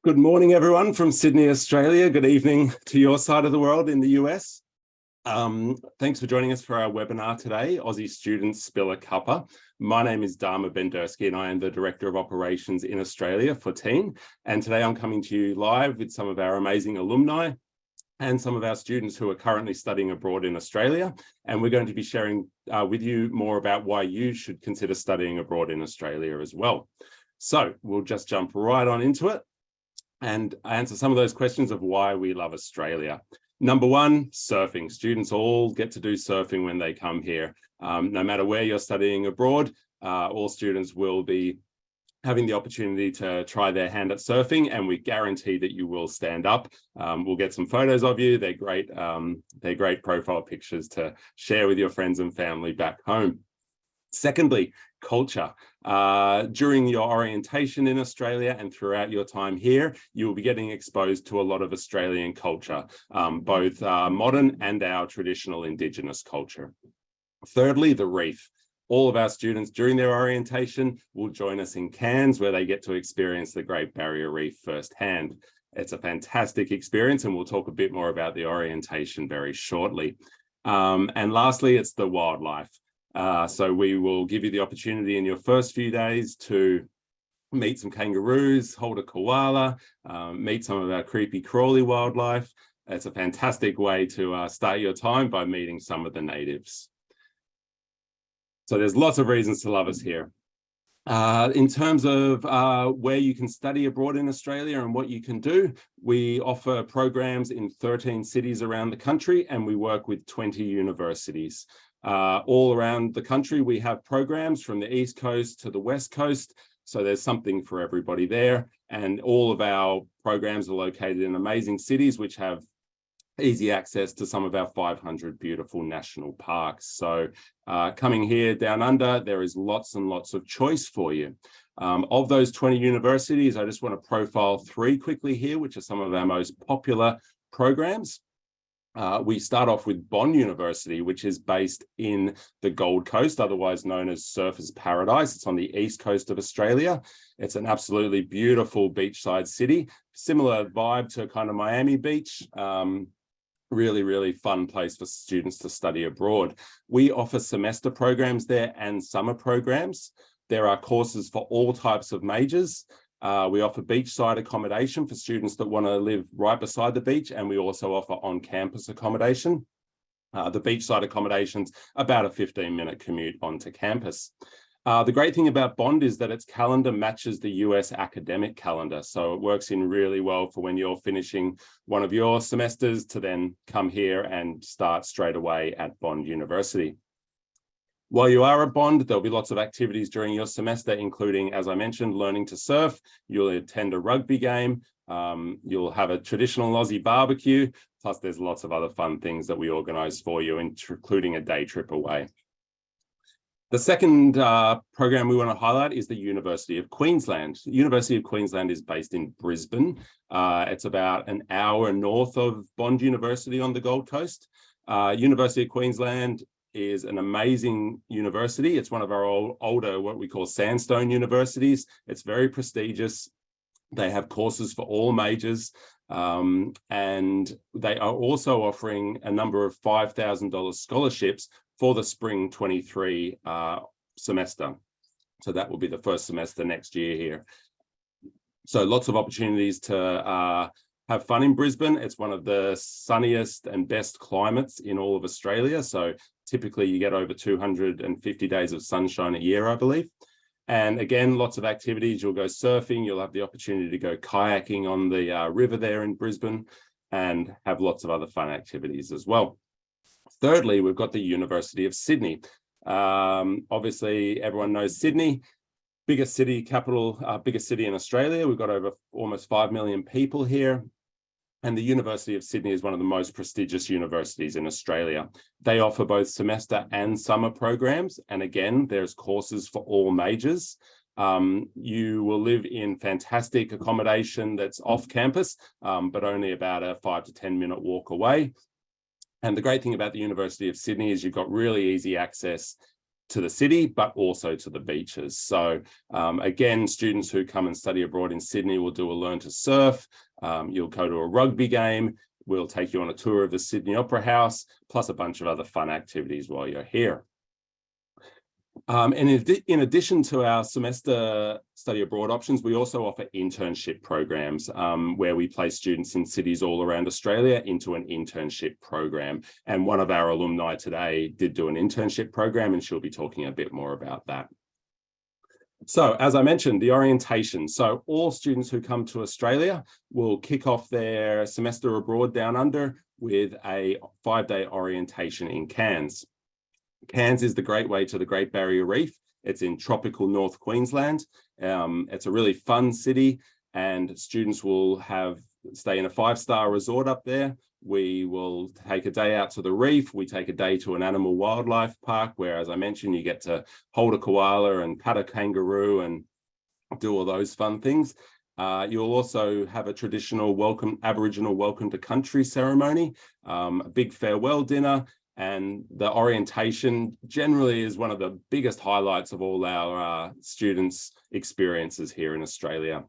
Good morning, everyone from Sydney, Australia. Good evening to your side of the world in the US. Thanks for joining us for our webinar today, Aussie Students Spill a Cuppa. My name is Dharma Bendersky and I am the Director of Operations in Australia for TEEN. And today I'm coming to you live with some of our amazing alumni and some of our students who are currently studying abroad in Australia. And we're going to be sharing with you more about why you should consider studying abroad in Australia as well. So we'll just jump right on into it and answer some of those questions of why we love Australia. Number one, surfing. Students all get to do surfing when they come here. No matter where you're studying abroad, all students will be having the opportunity to try their hand at surfing, and we guarantee that you will stand up. We'll get some photos of you. They're great profile pictures to share with your friends and family back home. Secondly, culture. During your orientation in Australia and throughout your time here, you will be getting exposed to a lot of Australian culture, both modern and our traditional Indigenous culture. Thirdly, the reef. All of our students during their orientation will join us in Cairns, where they get to experience the Great Barrier Reef firsthand. It's a fantastic experience, and we'll talk a bit more about the orientation very shortly. And lastly, it's the wildlife. So we will give you the opportunity in your first few days to meet some kangaroos, hold a koala, meet some of our creepy crawly wildlife. It's a fantastic way to start your time by meeting some of the natives. So there's lots of reasons to love us here. In terms of where you can study abroad in Australia and what you can do, we offer programs in 13 cities around the country, and we work with 20 universities. All around the country, we have programs from the East Coast to the West Coast. So there's something for everybody there. And all of our programs are located in amazing cities, which have easy access to some of our 500 beautiful national parks. So coming here down under, there is lots and lots of choice for you. Of those 20 universities, I just want to profile 3 quickly here, which are some of our most popular programs. We start off with Bond University, which is based in the Gold Coast, otherwise known as Surfers Paradise. It's on the east coast of Australia. It's an absolutely beautiful beachside city, similar vibe to kind of Miami Beach. Really, really fun place for students to study abroad. We offer semester programs there and summer programs. There are courses for all types of majors. We offer beachside accommodation for students that want to live right beside the beach, and we also offer on-campus accommodation. The beachside accommodation's about a 15-minute commute onto campus. The great thing about Bond is that its calendar matches the US academic calendar, so it works in really well for when you're finishing one of your semesters to then come here and start straight away at Bond University. While you are at Bond, there'll be lots of activities during your semester, including, as I mentioned, learning to surf. You'll attend a rugby game. You'll have a traditional Aussie barbecue. Plus, there's lots of other fun things that we organise for you, including a day trip away. The second program we want to highlight is the University of Queensland. The University of Queensland is based in Brisbane. It's about an hour north of Bond University on the Gold Coast. University of Queensland is an amazing university. It's one of our older, what we call sandstone universities. It's very prestigious. They have courses for all majors. And they are also offering a number of $5,000 scholarships for the spring 23 semester. So that will be the first semester next year here. So lots of opportunities to have fun in Brisbane. It's one of the sunniest and best climates in all of Australia. So typically you get over 250 days of sunshine a year, I believe. And again, lots of activities. You'll go surfing. You'll have the opportunity to go kayaking on the river there in Brisbane and have lots of other fun activities as well. Thirdly, we've got the University of Sydney. Obviously, everyone knows Sydney, biggest city in Australia. We've got over almost 5 million people here. And the University of Sydney is one of the most prestigious universities in Australia. They offer both semester and summer programs. And again, there's courses for all majors. You will live in fantastic accommodation that's off campus, but only about a 5 to 10 minute walk away. And the great thing about the University of Sydney is you've got really easy access to the city, but also to the beaches. So again, students who come and study abroad in Sydney will do a learn to surf. You'll go to a rugby game. We'll take you on a tour of the Sydney Opera House, plus a bunch of other fun activities while you're here. And in addition to our semester study abroad options, we also offer internship programs where we place students in cities all around Australia into an internship program. And one of our alumni today did do an internship program, and she'll be talking a bit more about that. So as I mentioned, the orientation. So all students who come to Australia will kick off their semester abroad down under with a 5-day orientation in Cairns. Cairns is the gateway to the Great Barrier Reef. It's in tropical North Queensland. It's a really fun city, and students will stay in a 5-star resort up there. We will take a day out to the reef. We take a day to an animal wildlife park where, as I mentioned, you get to hold a koala and pat a kangaroo and do all those fun things. You'll also have a traditional Aboriginal welcome to country ceremony, a big farewell dinner, and the orientation generally is one of the biggest highlights of all our students' experiences here in Australia.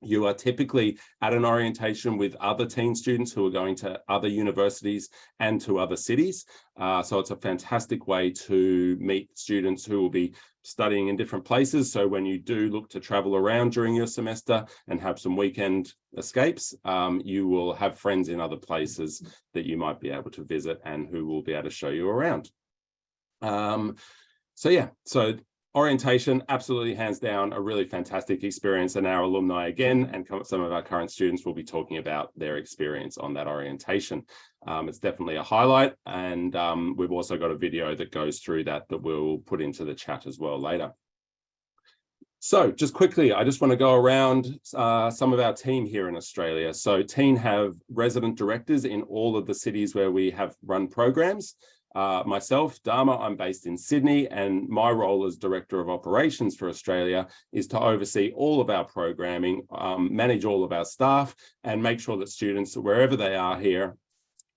You are typically at an orientation with other teen students who are going to other universities and to other cities. So it's a fantastic way to meet students who will be studying in different places. So when you do look to travel around during your semester and have some weekend escapes, you will have friends in other places that you might be able to visit and who will be able to show you around. So orientation, absolutely hands down, a really fantastic experience, and our alumni again, and some of our current students will be talking about their experience on that orientation. It's definitely a highlight, and we've also got a video that goes through that we'll put into the chat as well later. So just quickly, I just want to go around some of our team here in Australia. So team have resident directors in all of the cities where we have run programs. Myself, Dharma, I'm based in Sydney, and my role as Director of Operations for Australia is to oversee all of our programming, manage all of our staff, and make sure that students, wherever they are here,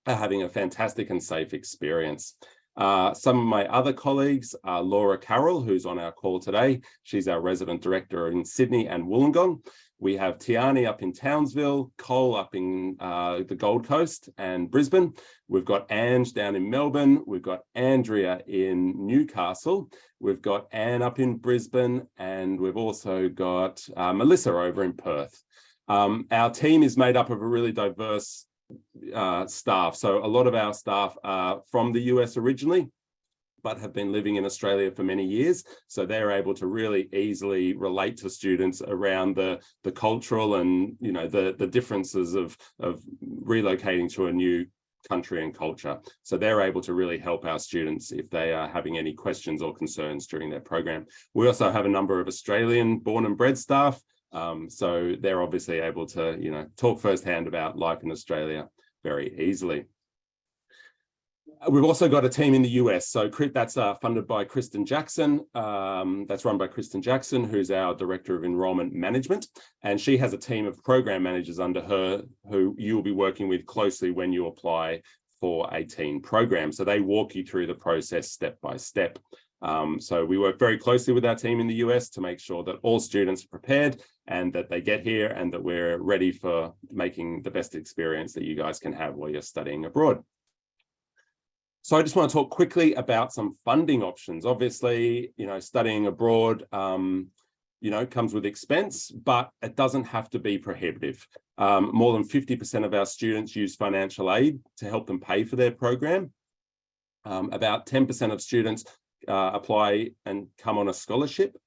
are having a fantastic and safe experience. Some of my other colleagues are Laura Carroll, who's on our call today. She's our Resident Director in Sydney and Wollongong. We have Tiani up in Townsville, Cole up in the Gold Coast and Brisbane. We've got Ange down in Melbourne. We've got Andrea in Newcastle. We've got Anne up in Brisbane, and we've also got Melissa over in Perth. Our team is made up of a really diverse staff. So a lot of our staff are from the US originally, but have been living in Australia for many years. So they're able to really easily relate to students around the cultural and, you know, the differences of relocating to a new country and culture. So they're able to really help our students if they are having any questions or concerns during their program. We also have a number of Australian born and bred staff. So they're obviously able to, you know, talk firsthand about life in Australia very easily. We've also got a team in the US. So that's funded by Kristen Jackson. That's run by Kristen Jackson, who's our Director of Enrollment Management. And she has a team of program managers under her who you will be working with closely when you apply for a teen program. So they walk you through the process step by step. So we work very closely with our team in the US to make sure that all students are prepared and that they get here and that we're ready for making the best experience that you guys can have while you're studying abroad. So I just want to talk quickly about some funding options. Obviously, you know, studying abroad, you know, comes with expense, but it doesn't have to be prohibitive. More than 50% of our students use financial aid to help them pay for their program. About 10% of students apply and come on a scholarship.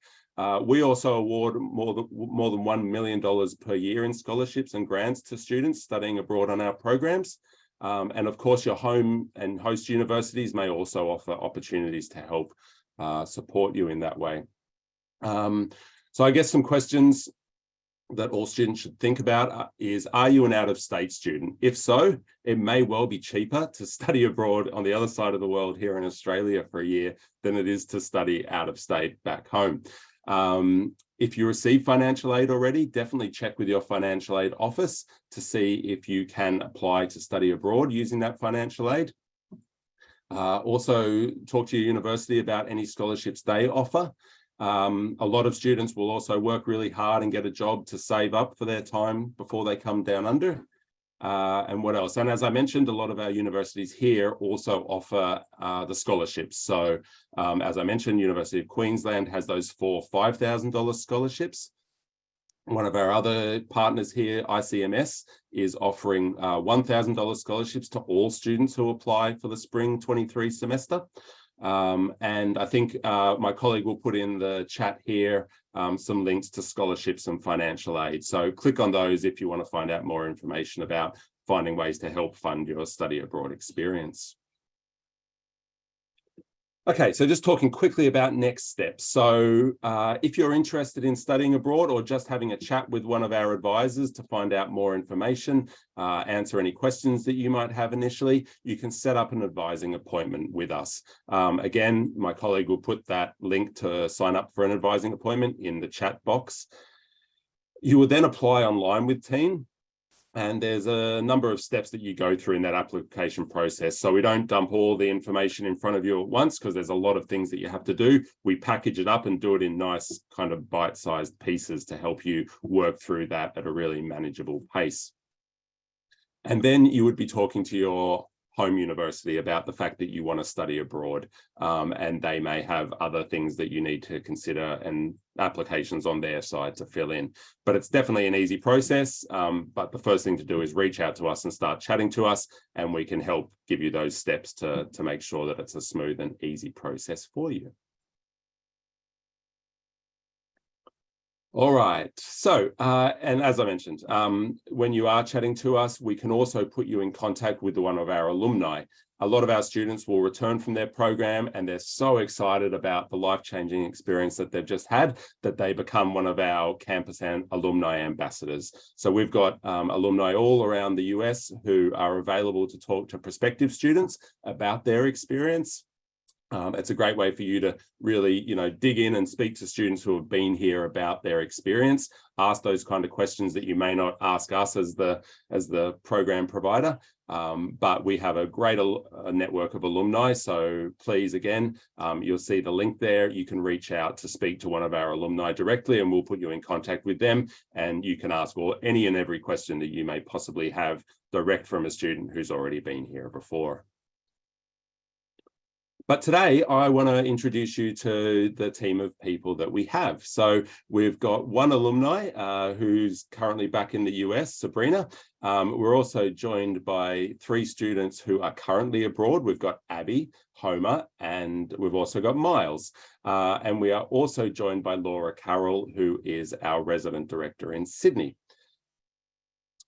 We also award more than $1 million per year in scholarships and grants to students studying abroad on our programs. And of course, your home and host universities may also offer opportunities to help support you in that way. So I guess some questions that all students should think about is, are you an out-of-state student? If so, it may well be cheaper to study abroad on the other side of the world here in Australia for a year than it is to study out of state back home. If you receive financial aid already, definitely check with your financial aid office to see if you can apply to study abroad using that financial aid. Also talk to your university about any scholarships they offer. A lot of students will also work really hard and get a job to save up for their time before they come down under. And what else? And as I mentioned, a lot of our universities here also offer the scholarships. So as I mentioned, University of Queensland has those 4 $5,000 scholarships. One of our other partners here, ICMS, is offering $1,000 scholarships to all students who apply for the spring 23 semester. And I think my colleague will put in the chat here some links to scholarships and financial aid. So click on those if you want to find out more information about finding ways to help fund your study abroad experience. Okay, so just talking quickly about next steps. So if you're interested in studying abroad or just having a chat with one of our advisors to find out more information, answer any questions that you might have initially, you can set up an advising appointment with us. Again, my colleague will put that link to sign up for an advising appointment in the chat box. You will then apply online with Teen. And there's a number of steps that you go through in that application process. So we don't dump all the information in front of you at once because there's a lot of things that you have to do. We package it up and do it in nice kind of bite-sized pieces to help you work through that at a really manageable pace. And then you would be talking to your home university about the fact that you want to study abroad, and they may have other things that you need to consider and applications on their side to fill in. But it's definitely an easy process, but the first thing to do is reach out to us and start chatting to us, and we can help give you those steps to make sure that it's a smooth and easy process for you. All right, so, and as I mentioned, when you are chatting to us, we can also put you in contact with one of our alumni. A lot of our students will return from their program and they're so excited about the life-changing experience that they've just had that they become one of our campus and alumni ambassadors. So we've got alumni all around the US who are available to talk to prospective students about their experience. It's a great way for you to really, dig in and speak to students who have been here about their experience, ask those kind of questions that you may not ask us as the program provider. But we have a great network of alumni. So please, again, you'll see the link there. You can reach out to speak to one of our alumni directly and we'll put you in contact with them. And you can ask any and every question that you may possibly have direct from a student who's already been here before. But today, I want to introduce you to the team of people that we have. So we've got one alumni who's currently back in the US, Sabrina. We're also joined by 3 students who are currently abroad. We've got Abby, Homer, and we've also got Miles. And we are also joined by Laura Carroll, who is our resident director in Sydney.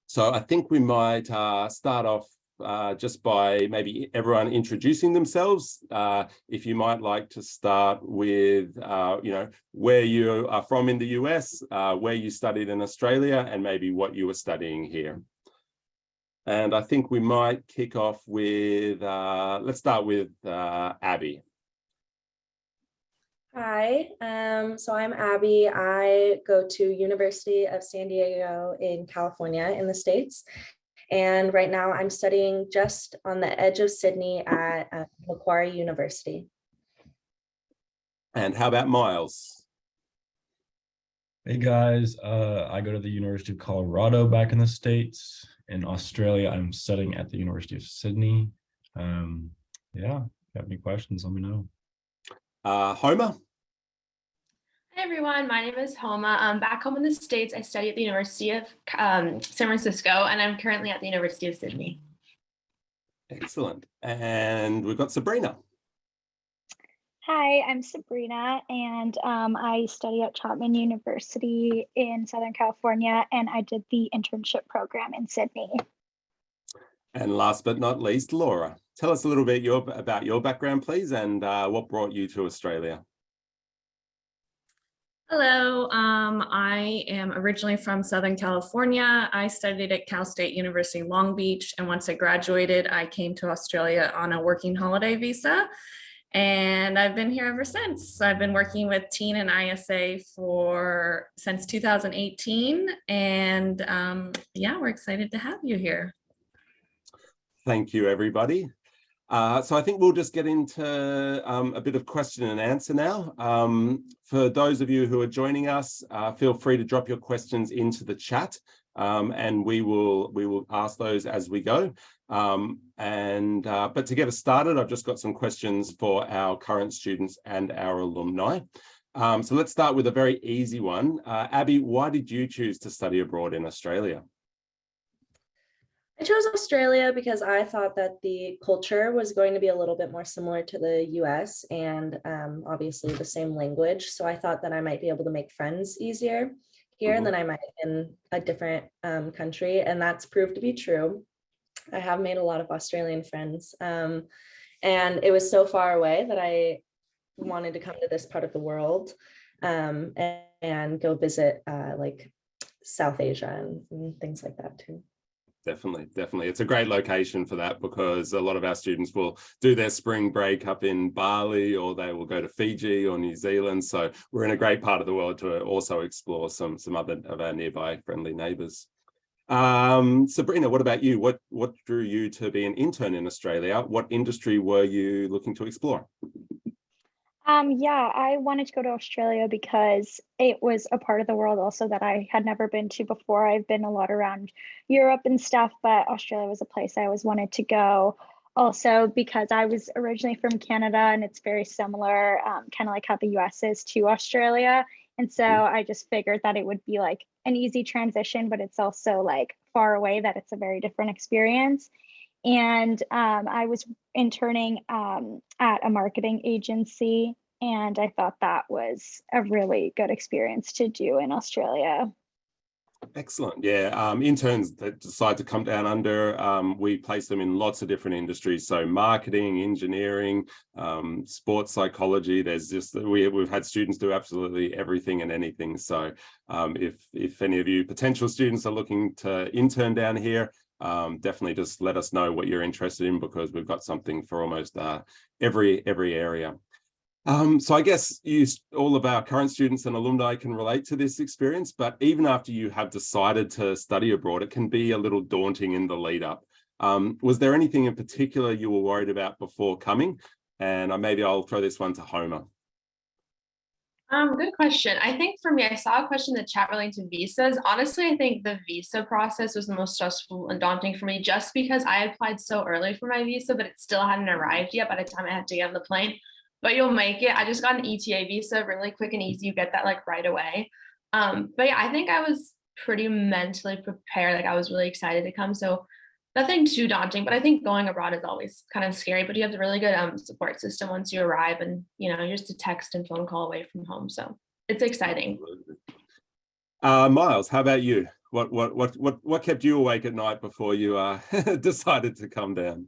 So I think we might start off just by maybe everyone introducing themselves. If you might like to start with, where you are from in the US, where you studied in Australia, and maybe what you were studying here. And I think we might kick off with, let's start with Abby. Hi, so I'm Abby. I go to University of San Diego in California in the States. And right now I'm studying just on the edge of Sydney at Macquarie University. And how about Miles? Hey guys, I go to the University of Colorado back in the States. In Australia, I'm studying at the University of Sydney. Yeah, if you have any questions, let me know. Homer? Hi everyone, my name is Homa. I'm back home in the States. I study at the University of San Francisco, and I'm currently at the University of Sydney. Excellent. And we've got Sabrina. Hi, I'm Sabrina, and I study at Chapman University in Southern California, and I did the internship program in Sydney. And last but not least, Laura. Tell us a little bit about your background, please, and what brought you to Australia. Hello, I am originally from Southern California. I studied at Cal State University Long Beach, and once I graduated, I came to Australia on a working holiday visa, and I've been here ever since. I've been working with Teen and ISA since 2018, and yeah, we're excited to have you here. Thank you, everybody. So I think we'll just get into a bit of question and answer now. For those of you who are joining us, feel free to drop your questions into the chat, and we will ask those as we go. But to get us started, I've just got some questions for our current students and our alumni. So let's start with a very easy one. Abby, why did you choose to study abroad in Australia? I chose Australia because I thought that the culture was going to be a little bit more similar to the US and obviously the same language. So I thought that I might be able to make friends easier here than I might in a different country. And that's proved to be true. I have made a lot of Australian friends. And it was so far away that I wanted to come to this part of the world and go visit like South Asia and things like that too. Definitely. It's a great location for that because a lot of our students will do their spring break up in Bali, or they will go to Fiji or New Zealand. So we're in a great part of the world to also explore some other of our nearby friendly neighbours. Sabrina, what about you? What drew you to be an intern in Australia? What industry were you looking to explore? Yeah, I wanted to go to Australia because it was a part of the world also that I had never been to before. I've been a lot around Europe and stuff, but Australia was a place I always wanted to go. Also, because I was originally from Canada and it's very similar, kind of like how the US is to Australia. And so I just figured that it would be like an easy transition, but it's also like far away, that it's a very different experience. And I was interning at a marketing agency, and I thought that was a really good experience to do in Australia. Excellent. Yeah, interns that decide to come down under, we place them in lots of different industries. So marketing, engineering, sports psychology. There's just we've had students do absolutely everything and anything. So if any of you potential students are looking to intern down here, definitely just let us know what you're interested in, because we've got something for almost every area. So I guess all of our current students and alumni can relate to this experience, but even after you have decided to study abroad, it can be a little daunting in the lead up. Was there anything in particular you were worried about before coming? And maybe I'll throw this one to Homer. Good question. I think for me, I saw a question in the chat relating to visas. Honestly, I think the visa process was the most stressful and daunting for me, just because I applied so early for my visa, but it still hadn't arrived yet by the time I had to get on the plane. But you'll make it. I just got an ETA visa, really quick and easy. You get that like right away. But yeah, I think I was pretty mentally prepared. Like I was really excited to come. So nothing too daunting, but I think going abroad is always kind of scary, but you have a really good support system once you arrive, and you're just a text and phone call away from home. So it's exciting. Miles, how about you? What kept you awake at night before you decided to come down?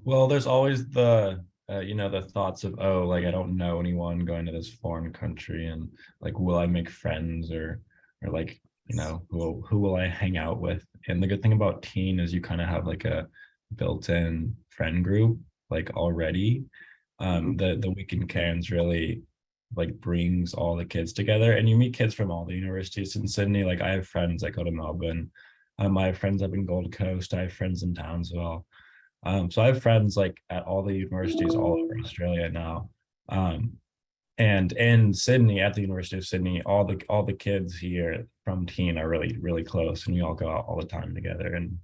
Well, there's always the the thoughts of, oh, like I don't know anyone going to this foreign country, and like, will I make friends, or like, who will I hang out with? And the good thing about teen is you kind of have like a built-in friend group like already. The weekend Cairns really like brings all the kids together, and you meet kids from all the universities in Sydney. Like I have friends that go to Melbourne. I have friends up in Gold Coast. I have friends in Townsville. So I have friends like at all the universities all over Australia now. And in Sydney, at the University of Sydney, all the kids here from teen are really, really close, and we all go out all the time together and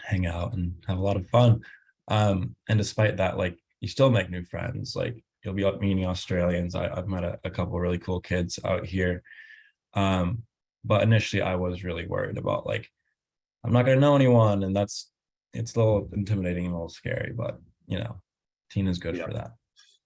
hang out and have a lot of fun. And despite that, like you still make new friends. Like you'll be meeting Australians. I've met a couple of really cool kids out here. But initially I was really worried about like, I'm not gonna know anyone, and it's a little intimidating and a little scary, but teen is good for that.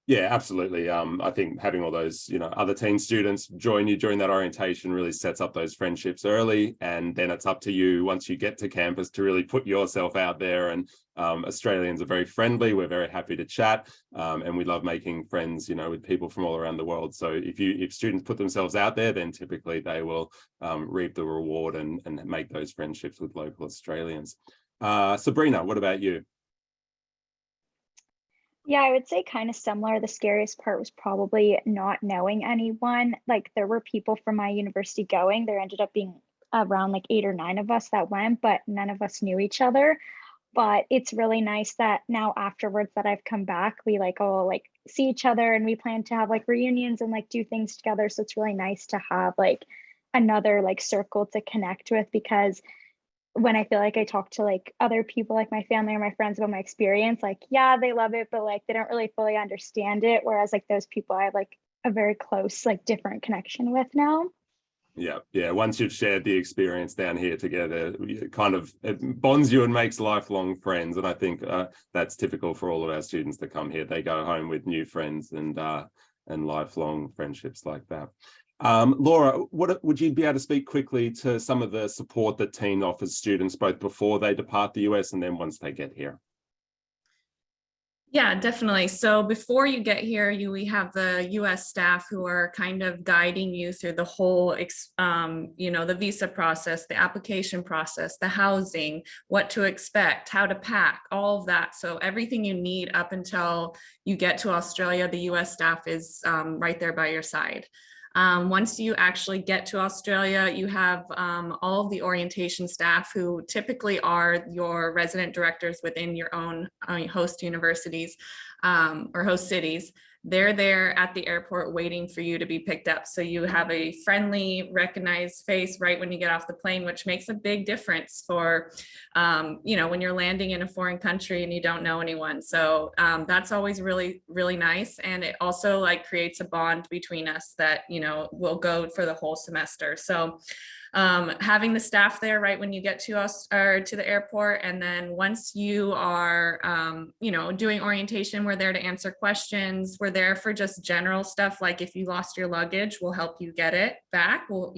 Yeah, absolutely. I think having all those, other teen students join you during that orientation really sets up those friendships early. And then it's up to you once you get to campus to really put yourself out there. And Australians are very friendly. We're very happy to chat. And we love making friends, with people from all around the world. So if students put themselves out there, then typically they will reap the reward and make those friendships with local Australians. Sabrina, what about you? Yeah, I would say kind of similar. The scariest part was probably not knowing anyone. Like there were people from my university going. There ended up being around like 8 or 9 of us that went, but none of us knew each other. but it's really nice that now afterwards that I've come back, we like all like see each other and we plan to have like reunions and like do things together. So it's really nice to have like another like circle to connect with, because when I feel like I talk to like other people, like my family or my friends about my experience, like, yeah, they love it, but like they don't really fully understand it. Whereas like those people I have like a very close, like different connection with now. Yeah. Once you've shared the experience down here together, it bonds you and makes lifelong friends. And I think that's typical for all of our students that come here. They go home with new friends and lifelong friendships like that. Laura, what would you be able to speak quickly to some of the support that Teen offers students both before they depart the US and then once they get here? Yeah, definitely. So before you get here, we have the US staff who are kind of guiding you through the whole, the visa process, the application process, the housing, what to expect, how to pack, all of that. So everything you need up until you get to Australia, the US staff is right there by your side. Once you actually get to Australia, you have all of the orientation staff who typically are your resident directors within your own host universities or host cities. They're there at the airport waiting for you to be picked up. So you have a friendly, recognized face right when you get off the plane, which makes a big difference for, when you're landing in a foreign country and you don't know anyone. So that's always really, really nice. And it also like creates a bond between us that, will go for the whole semester. So having the staff there right when you get to us or to the airport, and then once you are doing orientation, we're there to answer questions. We're there for just general stuff, like if you lost your luggage, we'll help you get it back. We'll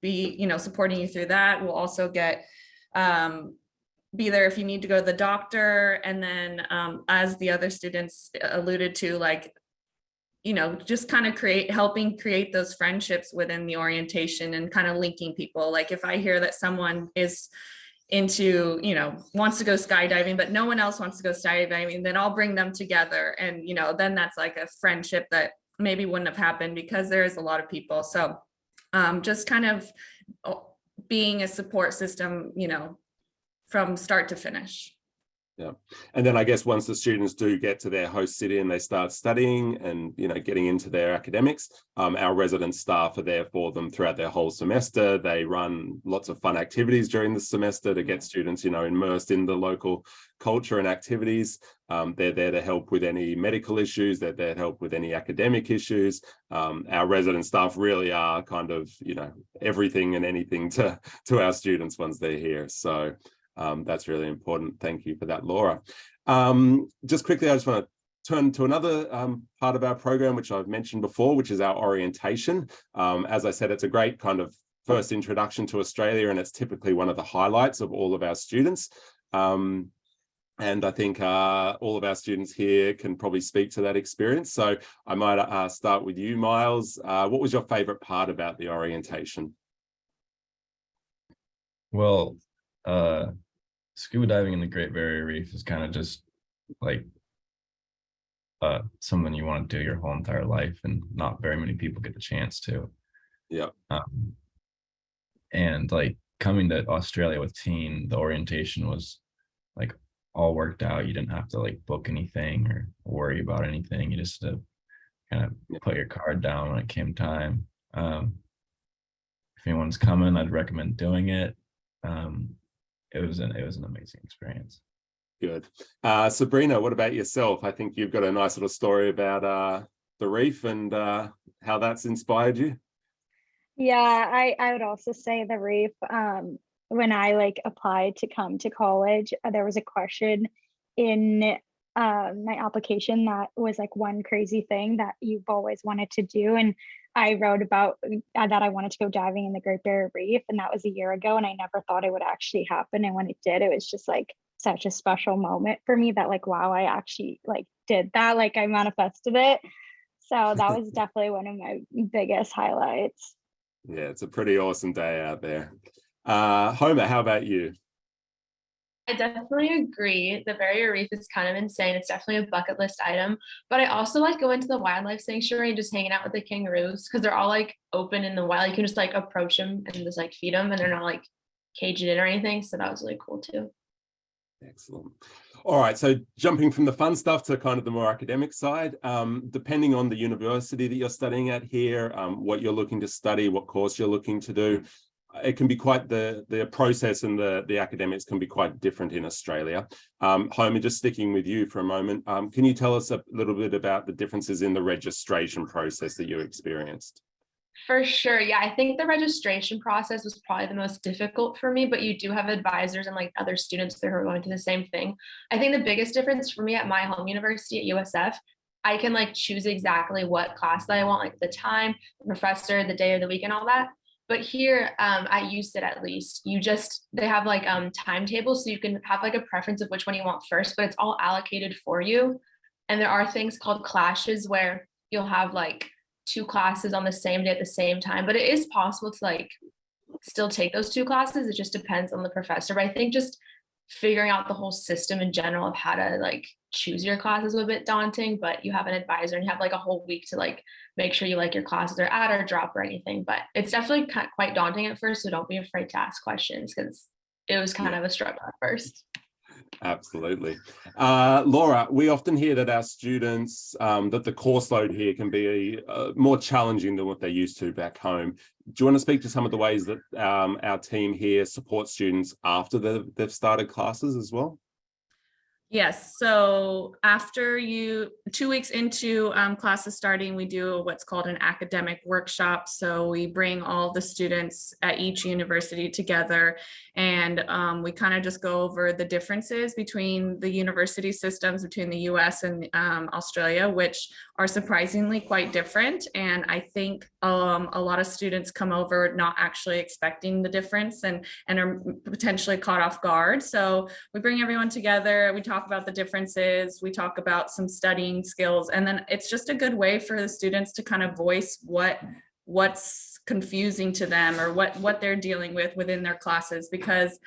be supporting you through that. We'll also be there if you need to go to the doctor. And then as the other students alluded to, like just kind of helping create those friendships within the orientation and kind of linking people. Like if I hear that someone is into, wants to go skydiving, but no one else wants to go skydiving, then I'll bring them together. And, then that's like a friendship that maybe wouldn't have happened because there is a lot of people. So just kind of being a support system, from start to finish. Yeah. And then I guess once the students do get to their host city and they start studying and, getting into their academics, our resident staff are there for them throughout their whole semester. They run lots of fun activities during the semester to get students, immersed in the local culture and activities. They're there to help with any medical issues. They're there to help with any academic issues. Our resident staff really are kind of, everything and anything to our students once they're here. So that's really important. Thank you for that, Laura. Just quickly, I just want to turn to another part of our program, which I've mentioned before, which is our orientation. As I said, it's a great kind of first introduction to Australia, and it's typically one of the highlights of all of our students. And I think all of our students here can probably speak to that experience. So I might start with you, Miles. What was your favorite part about the orientation? Well, scuba diving in the Great Barrier Reef is kind of just like something you want to do your whole entire life, and not very many people get the chance to. Yeah. And like coming to Australia with Teen, the orientation was like all worked out. You didn't have to like book anything or worry about anything. You just had to kind of put your card down when it came time. If anyone's coming, I'd recommend doing it. It was an amazing experience. Good. Sabrina, what about yourself? I think you've got a nice little story about the reef and how that's inspired you. Yeah, I would also say the reef. When I like applied to come to college, there was a question in my application that was like one crazy thing that you've always wanted to do, and I wrote about that I wanted to go diving in the Great Barrier Reef, and that was a year ago, and I never thought it would actually happen. And when it did, it was just like such a special moment for me that like, wow, I actually like did that, like I manifested it. So that was definitely one of my biggest highlights. Yeah, it's a pretty awesome day out there. Homer, how about you? I definitely agree. The Barrier Reef is kind of insane. It's definitely a bucket list item. But I also like going to the wildlife sanctuary and just hanging out with the kangaroos because they're all like open in the wild. You can just like approach them and just like feed them, and they're not like caged in or anything. So that was really cool too. Excellent. All right, so jumping from the fun stuff to kind of the more academic side, depending on the university that you're studying at here, what you're looking to study, what course you're looking to do, it can be quite the process, and the academics can be quite different in Australia. Homer, just sticking with you for a moment, can you tell us a little bit about the differences in the registration process that you experienced? For sure. Yeah, I think the registration process was probably the most difficult for me, but you do have advisors and like other students there who are going through the same thing. I think the biggest difference for me at my home university at USF, I can like choose exactly what class that I want, like the time, the professor, the day of the week, and all that. But here, at UCIT at least, they have like timetables, so you can have like a preference of which one you want first, but it's all allocated for you. And there are things called clashes where you'll have like 2 classes on the same day at the same time, but it is possible to like still take those 2 classes. It just depends on the professor. But I think just figuring out the whole system in general of how to like choose your classes is a bit daunting, but you have an advisor and you have like a whole week to like make sure you like your classes are add or drop or anything. But it's definitely quite daunting at first, so don't be afraid to ask questions because it was kind of a struggle at first. Absolutely. Laura, we often hear that our students, that the course load here can be more challenging than what they're used to back home. Do you want to speak to some of the ways that our team here supports students after they've started classes as well? Yes, so after 2 weeks into classes starting, we do what's called an academic workshop. So we bring all the students at each university together, and we kind of just go over the differences between the university systems between the US and Australia, which are surprisingly quite different. And I think a lot of students come over not actually expecting the difference and are potentially caught off guard. So we bring everyone together, we talk about the differences, we talk about some studying skills, and then it's just a good way for the students to kind of voice what's confusing to them or what they're dealing with within their classes, because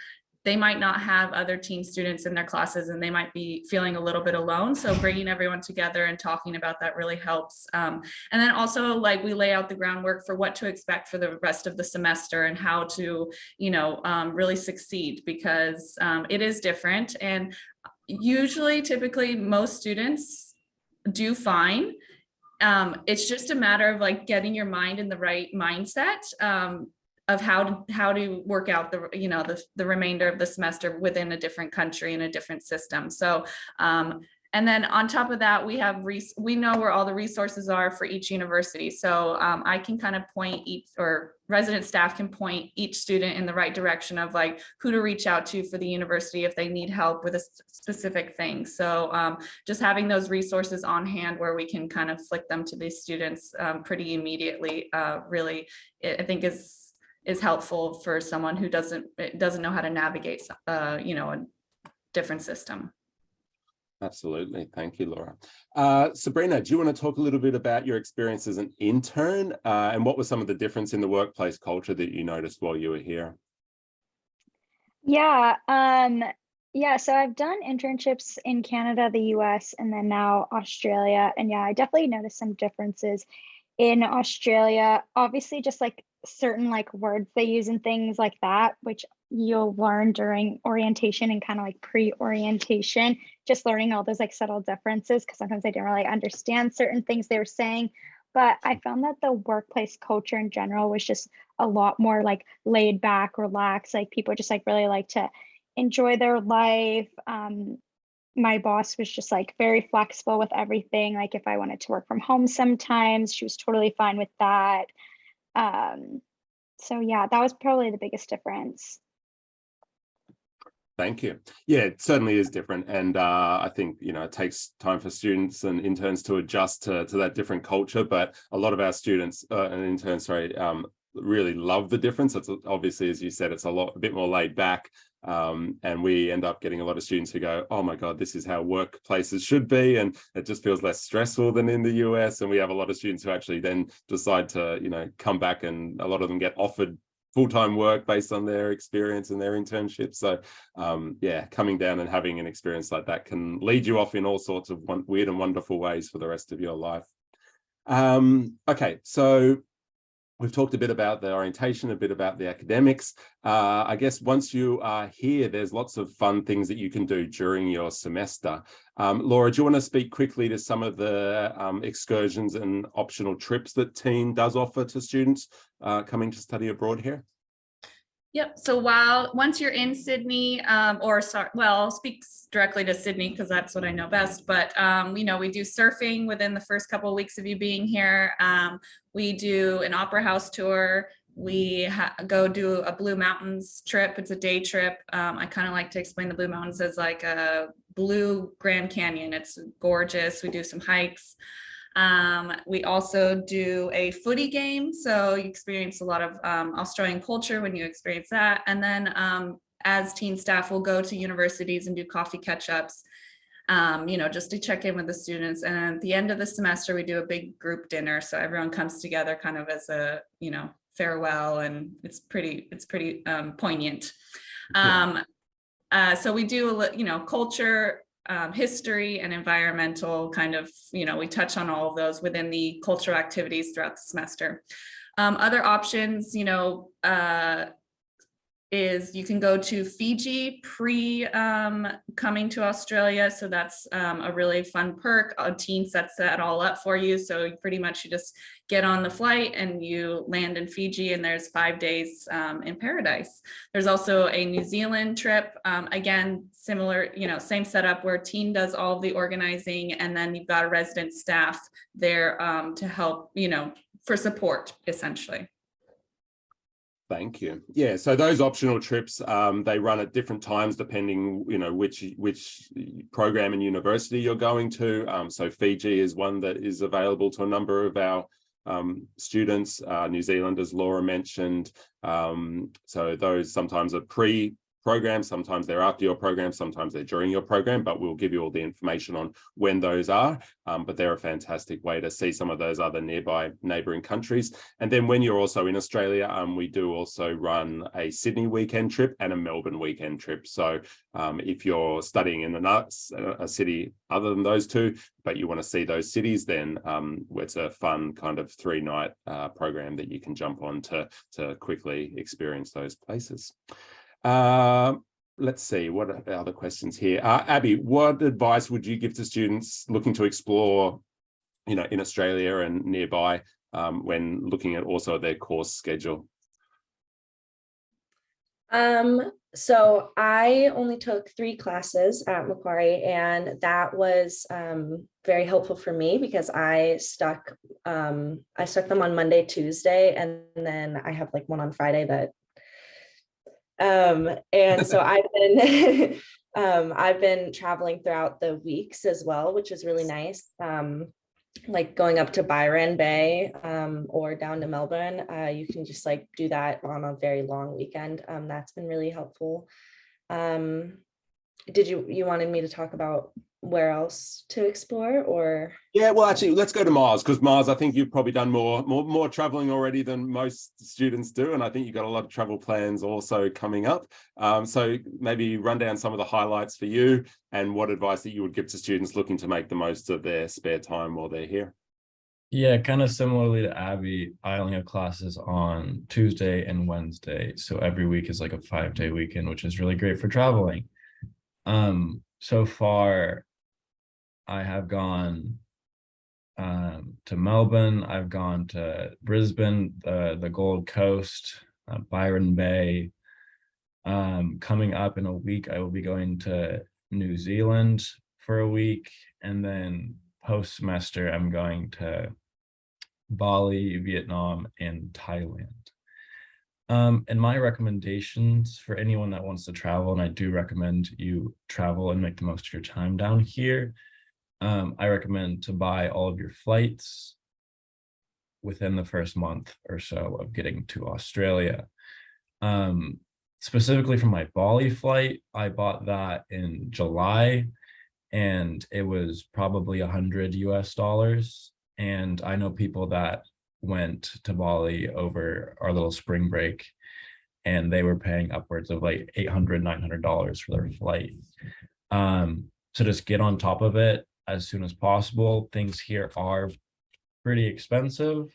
they might not have other teen students in their classes and they might be feeling a little bit alone. So bringing everyone together and talking about that really helps. And then also, like, we lay out the groundwork for what to expect for the rest of the semester and how to, really succeed, because it is different. And usually, typically, most students do fine. It's just a matter of like getting your mind in the right mindset of how to work out the remainder of the semester within a different country and a different system. So and then on top of that, we know where all the resources are for each university. So I can kind of point resident staff can point each student in the right direction of like who to reach out to for the university if they need help with a specific thing. So just having those resources on hand where we can kind of flick them to these students pretty immediately really, I think is helpful for someone who doesn't know how to navigate a different system. Absolutely. Thank you, Laura. Sabrina, do you want to talk a little bit about your experience as an intern and what was some of the difference in the workplace culture that you noticed while you were here? Yeah, so I've done internships in Canada, the US, and then now Australia. And yeah, I definitely noticed some differences in Australia. Obviously, just like certain like words they use and things like that, which you'll learn during orientation and kind of like pre-orientation, just learning all those like subtle differences, because sometimes I didn't really understand certain things they were saying. But I found that the workplace culture in general was just a lot more like laid back, relaxed. Like people just like really like to enjoy their life. My boss was just like very flexible with everything. Like if I wanted to work from home sometimes, she was totally fine with that. So yeah, that was probably the biggest difference. Thank you. Yeah, it certainly is different. And I think, it takes time for students and interns to adjust to that different culture. But a lot of our students and interns, really love the difference. It's obviously, as you said, it's a bit more laid back. And we end up getting a lot of students who go, oh my God, this is how workplaces should be. And it just feels less stressful than in the US. And we have a lot of students who actually then decide to, come back, and a lot of them get offered full-time work based on their experience and their internship. So coming down and having an experience like that can lead you off in all sorts of weird and wonderful ways for the rest of your life. Okay, so We've talked a bit about the orientation, a bit about the academics. I guess once you are here, there's lots of fun things that you can do during your semester. Laura, do you want to speak quickly to some of the excursions and optional trips that TEAM does offer to students coming to study abroad here? Yep. So once you're in Sydney, I'll speak directly to Sydney because that's what I know best. But we do surfing within the first couple of weeks of you being here. We do an opera house tour. We go do a Blue Mountains trip. It's a day trip. I kind of like to explain the Blue Mountains as like a blue Grand Canyon. It's gorgeous. We do some hikes. We also do a footy game, so you experience a lot of Australian culture when you experience that. And then as teen staff, we'll go to universities and do coffee catch-ups, just to check in with the students. And at the end of the semester, we do a big group dinner, so everyone comes together kind of as a farewell, and it's pretty poignant. So we do culture, history and environmental kind of, we touch on all of those within the cultural activities throughout the semester. Other options, is you can go to Fiji pre coming to Australia. So that's a really fun perk. A team sets that all up for you. So pretty much you just get on the flight and you land in Fiji, and there's 5 days in paradise. There's also a New Zealand trip. Again, similar, same setup where team does all of the organizing, and then you've got a resident staff there to help, for support essentially. Thank you. Yeah, so those optional trips, they run at different times depending, which program and university you're going to. So Fiji is one that is available to a number of our students. New Zealand, as Laura mentioned. So those sometimes are pre-program, sometimes they're after your program, sometimes they're during your program, but we'll give you all the information on when those are. But they're a fantastic way to see some of those other nearby neighbouring countries. And then when you're also in Australia, we do also run a Sydney weekend trip and a Melbourne weekend trip. So if you're studying in a city other than those two, but you want to see those cities, then it's a fun kind of 3-night program that you can jump on to quickly experience those places. Let's see, what are the other questions here? Abby, what advice would you give to students looking to explore, in Australia and nearby when looking at also their course schedule? So I only took 3 classes at Macquarie, and that was very helpful for me because I stuck them on Monday, Tuesday, and then I have like one on Friday that and so I've been traveling throughout the weeks as well, which is really nice. Like going up to Byron Bay or down to Melbourne, you can just like do that on a very long weekend. That's been really helpful. Did you wanted me to talk about where else to explore, or? Yeah, well, actually, let's go to Mars, because Mars, I think you've probably done more traveling already than most students do, and I think you've got a lot of travel plans also coming up. So maybe run down some of the highlights for you and what advice that you would give to students looking to make the most of their spare time while they're here. Yeah, kind of similarly to Abby, I only have classes on Tuesday and Wednesday, so every week is like a 5-day weekend, which is really great for traveling. So far, I have gone to Melbourne, I've gone to Brisbane, the Gold Coast, Byron Bay. Coming up in a week, I will be going to New Zealand for a week, and then post-semester, I'm going to Bali, Vietnam, and Thailand. And my recommendations for anyone that wants to travel, and I do recommend you travel and make the most of your time down here, I recommend to buy all of your flights within the first month or so of getting to Australia. Specifically for my Bali flight, I bought that in July, and it was probably $100 US. And I know people that went to Bali over our little spring break, and they were paying upwards of like $800, $900 for their flight. So just get on top of it as soon as possible. Things here are pretty expensive,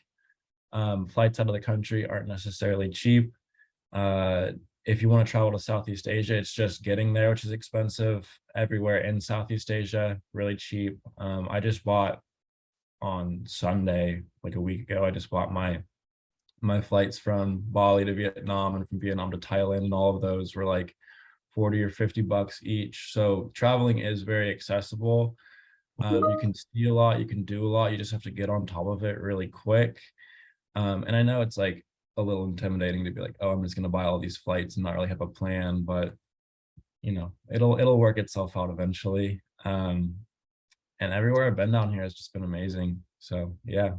Flights out of the country aren't necessarily cheap. If you want to travel to Southeast Asia, it's just getting there, which is expensive. Everywhere in Southeast Asia, really cheap. I just bought on Sunday, like a week ago, I just bought my flights from Bali to Vietnam and from Vietnam to Thailand, and all of those were like 40 or 50 bucks each. So traveling is very accessible. You can see a lot, you can do a lot, you just have to get on top of it really quick. And I know it's like a little intimidating to be like, oh, I'm just going to buy all these flights and not really have a plan, but you know, it'll work itself out eventually. And everywhere I've been down here has just been amazing. So yeah.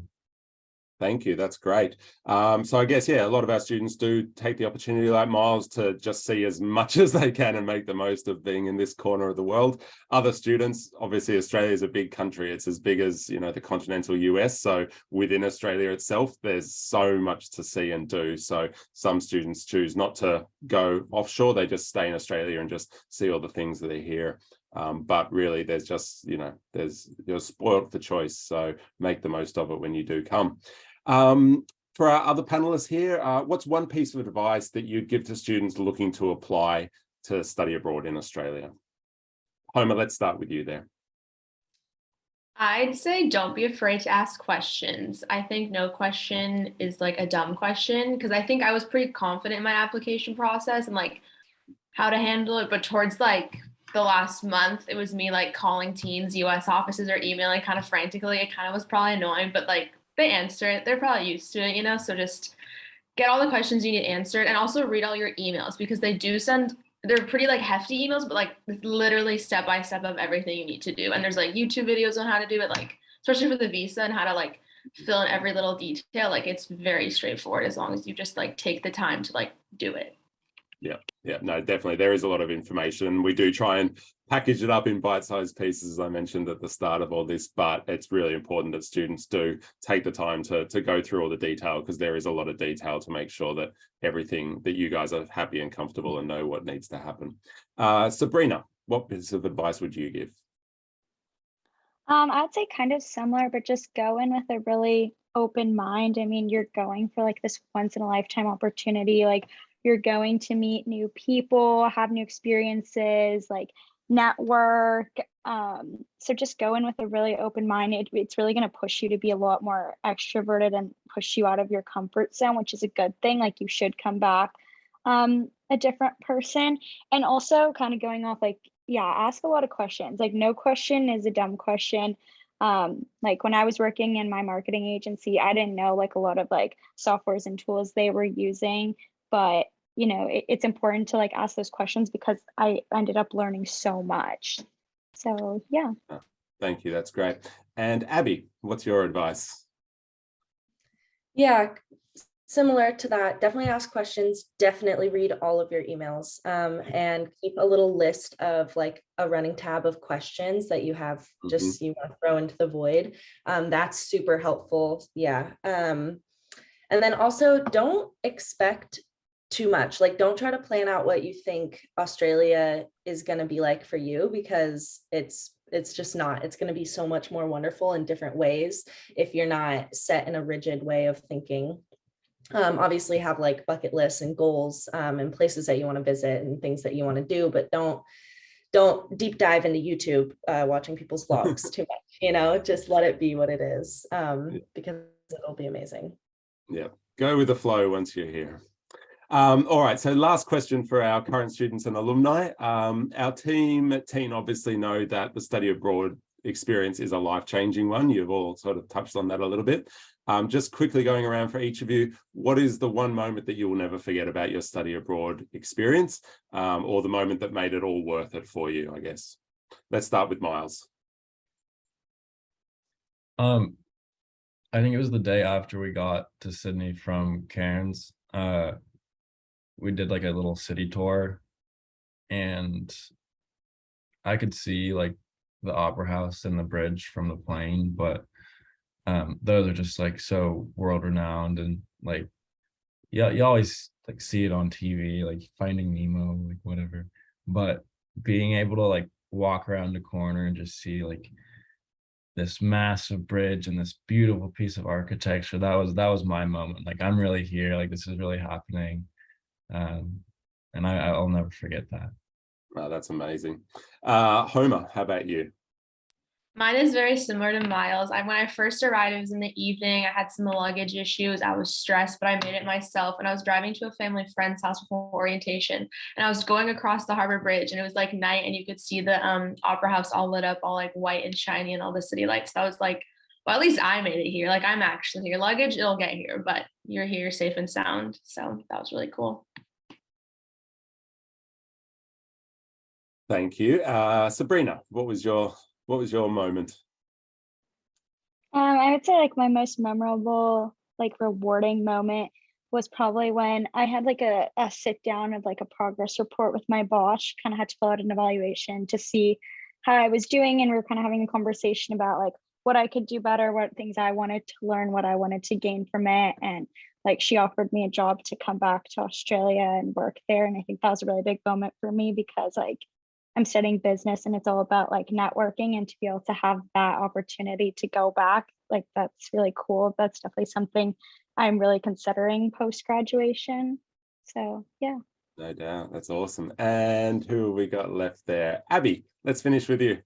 Thank you. That's great. So I guess, yeah, a lot of our students do take the opportunity like Miles to just see as much as they can and make the most of being in this corner of the world. Other students, obviously Australia is a big country. It's as big as, you know, the continental US. So within Australia itself, there's so much to see and do. So some students choose not to go offshore. They just stay in Australia and just see all the things that are here. But really, there's just, you know, you're spoiled for choice. So make the most of it when you do come. For our other panelists here, what's one piece of advice that you'd give to students looking to apply to study abroad in Australia? Homer, let's start with you there. I'd say don't be afraid to ask questions. I think no question is like a dumb question, because I think I was pretty confident in my application process and like how to handle it. But towards like the last month, it was me like calling teams, US offices, or emailing kind of frantically. It kind of was probably annoying, but like they answer it. They're probably used to it, you know? So just get all the questions you need answered, and also read all your emails, because they do send, they're pretty like hefty emails, but like literally step by step of everything you need to do. And there's like YouTube videos on how to do it, like especially for the visa and how to like fill in every little detail. Like it's very straightforward as long as you just like take the time to like do it. Yeah, no, definitely. There is a lot of information. We do try and package it up in bite-sized pieces, as I mentioned at the start of all this, but it's really important that students do take the time to go through all the detail, because there is a lot of detail to make sure that everything that you guys are happy and comfortable and know what needs to happen. Sabrina, what piece of advice would you give? I'd say kind of similar, but just go in with a really open mind. I mean, you're going for like this once in a lifetime opportunity. Like you're going to meet new people, have new experiences, like network. So just go in with a really open mind. It's really going to push you to be a lot more extroverted and push you out of your comfort zone, which is a good thing. Like you should come back a different person. And also kind of going off like, yeah, ask a lot of questions. Like no question is a dumb question. Like when I was working in my marketing agency, I didn't know like a lot of like softwares and tools they were using, but you know, it's important to like ask those questions, because I ended up learning so much. So yeah. Thank you. That's great. And Abby, what's your advice? Yeah, similar to that, definitely ask questions, definitely read all of your emails, and keep a little list of like a running tab of questions that you have just you want to throw into the void. That's super helpful. Yeah. And then also don't expect too much. Like don't try to plan out what you think Australia is going to be like for you, because it's just not. It's going to be so much more wonderful in different ways if you're not set in a rigid way of thinking. Obviously have like bucket lists and goals, and places that you want to visit and things that you want to do, but don't deep dive into YouTube watching people's vlogs too much, you know, just let it be what it is, because it'll be amazing. Yeah, go with the flow once you're here. All right, so last question for our current students and alumni. Our team at Teen obviously know that the study abroad experience is a life-changing one. You've all sort of touched on that a little bit. Just quickly going around for each of you, what is the one moment that you will never forget about your study abroad experience, or the moment that made it all worth it for you, I guess? Let's start with Miles. I think it was the day after we got to Sydney from Cairns. We did like a little city tour, and I could see like the Opera House and the bridge from the plane, but those are just like so world renowned, and like yeah, you always like see it on TV, like Finding Nemo, like whatever, but being able to like walk around the corner and just see like this massive bridge and this beautiful piece of architecture. That was my moment. Like, I'm really here. Like, this is really happening. And I'll never forget that. Wow, that's amazing. Homer, how about you? Mine is very similar to Miles. When I first arrived, it was in the evening. I had some luggage issues. I was stressed, but I made it myself. And I was driving to a family friend's house for orientation. And I was going across the Harbor Bridge, and it was like night, and you could see the Opera House all lit up, all like white and shiny, and all the city lights. So I was like, well, at least I made it here. Like, I'm actually here. Luggage, it'll get here, but you're here safe and sound. So that was really cool. Thank you. Sabrina, what was your moment? I would say like my most memorable, like rewarding moment was probably when I had like a sit down of like a progress report with my boss. Kind of had to fill out an evaluation to see how I was doing, and we were kind of having a conversation about like what I could do better, what things I wanted to learn, what I wanted to gain from it. And like, she offered me a job to come back to Australia and work there. And I think that was a really big moment for me, because like, I'm studying business and it's all about like networking, and to be able to have that opportunity to go back, like, that's really cool. That's definitely something I'm really considering post-graduation. So yeah. No doubt. That's awesome. And who have we got left there? Abby, let's finish with you.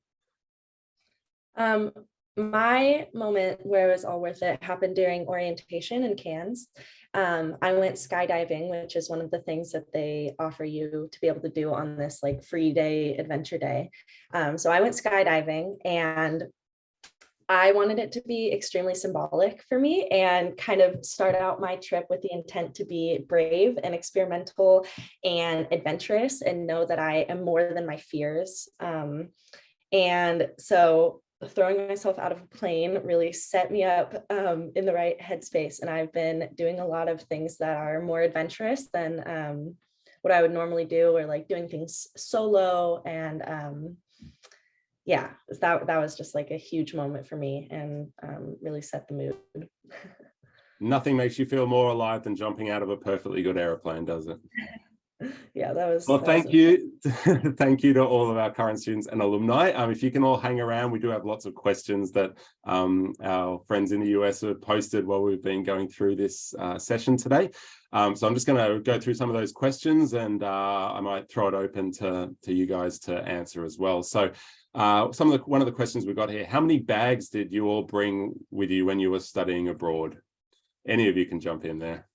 My moment where it was all worth it happened during orientation in Cairns. I went skydiving, which is one of the things that they offer you to be able to do on this like free day, adventure day. So I went skydiving, and I wanted it to be extremely symbolic for me and kind of start out my trip with the intent to be brave and experimental and adventurous, and know that I am more than my fears. And so throwing myself out of a plane really set me up in the right headspace. And I've been doing a lot of things that are more adventurous than what I would normally do, or like doing things solo. And yeah, that was just like a huge moment for me, and really set the mood. Nothing makes you feel more alive than jumping out of a perfectly good airplane, does it? Yeah, that was. Well, thank you. Thank you to all of our current students and alumni. If you can all hang around, we do have lots of questions that our friends in the US have posted while we've been going through this session today. So I'm just going to go through some of those questions, and I might throw it open to you guys to answer as well. So one of the questions we got here: how many bags did you all bring with you when you were studying abroad? Any of you can jump in there.